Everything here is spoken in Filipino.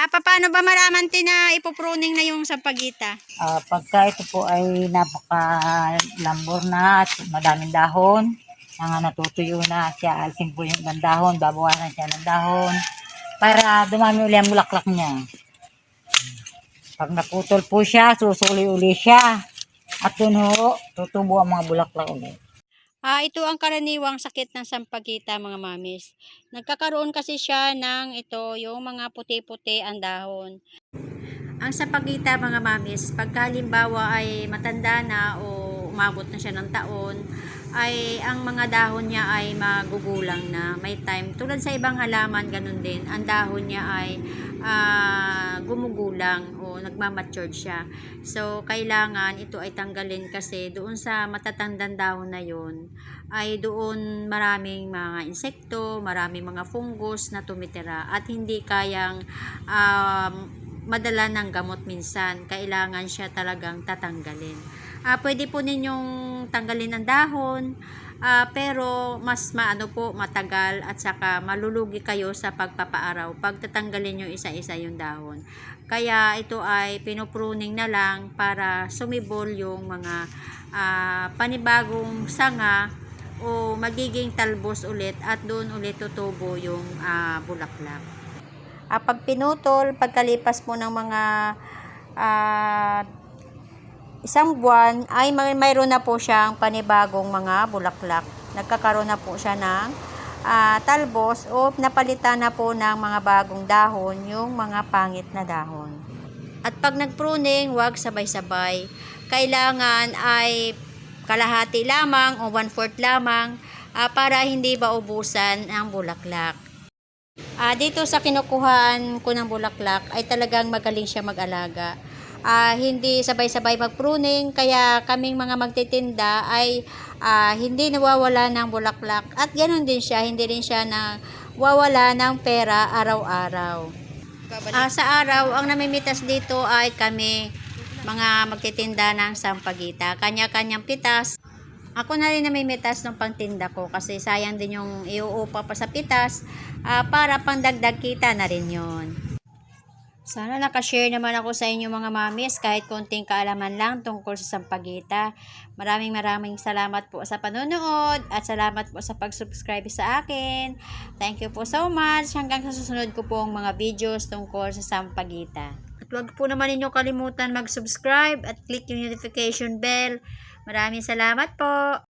Paano ba malaman na ipopruning na yung sampagita? Pagka ito po ay napaka-lambor na at madaming dahon, natutuyo na siya, alisin po yung ibang dahon, babawasan siya ng dahon para dumami uli ang bulaklak niya. Pag naputol po siya, susuli uli siya at dun ho, tutubo ang mga bulaklak ulit. Ito ang karaniwang sakit ng sampagita, mga mamis. Nagkakaroon kasi siya ng yung mga puti-puti ang dahon. Ang sampagita, mga mamis, pagka halimbawa ay matanda na o umabot na siya ng taon, ay ang mga dahon niya ay magugulang na. May time. Tulad sa ibang halaman, ganun din. Ang dahon niya ay gumugulang o nagmamature siya. So, kailangan ito ay tanggalin kasi doon sa matatandang dahon na yon ay doon maraming mga insekto, maraming mga fungus na tumitira at hindi kayang madala ng gamot minsan. Kailangan siya talagang tatanggalin. Pwede po ninyong tanggalin ang dahon, pero mas matagal at saka malulugi kayo sa pagpapaaraw pag tatanggalin nyo isa-isa yung dahon. Kaya ito ay pinupruning na lang para sumibol yung mga panibagong sanga o magiging talbos ulit at doon ulit tutubo yung bulaklak. Pag pinutol, pagkalipas mo ng mga isang buwan ay mayroon na po siyang panibagong mga bulaklak. Nagkakaroon na po siya ng talbos o napalitan na po ng mga bagong dahon yung mga pangit na dahon. At pag nagpruning, huwag sabay-sabay. Kailangan ay kalahati lamang o 1/4 lamang para hindi maubusan ang bulaklak. Dito sa kinukuhaan ko ng bulaklak ay talagang magaling siya mag-alaga. Hindi sabay-sabay mag-pruning, kaya kaming mga magtitinda ay hindi nawawala ng bulaklak at ganoon din siya, hindi rin siya nawawala ng pera araw-araw. Sa araw, ang namimitas dito ay kami mga magtitinda ng sampagita, kanya-kanyang pitas. Ako na rin namimitas ng pangtinda ko kasi sayang din yung iuupa pa sa pitas para pangdagdag kita na rin yon. Sana nakashare naman ako sa inyo, mga mamis, kahit konting kaalaman lang tungkol sa sampagita. Maraming salamat po sa panonood at salamat po sa pag-subscribe sa akin. Thank you po so much. Hanggang sa susunod ko pong mga videos tungkol sa sampagita. At huwag po naman ninyo kalimutan mag-subscribe at click yung notification bell. Maraming salamat po.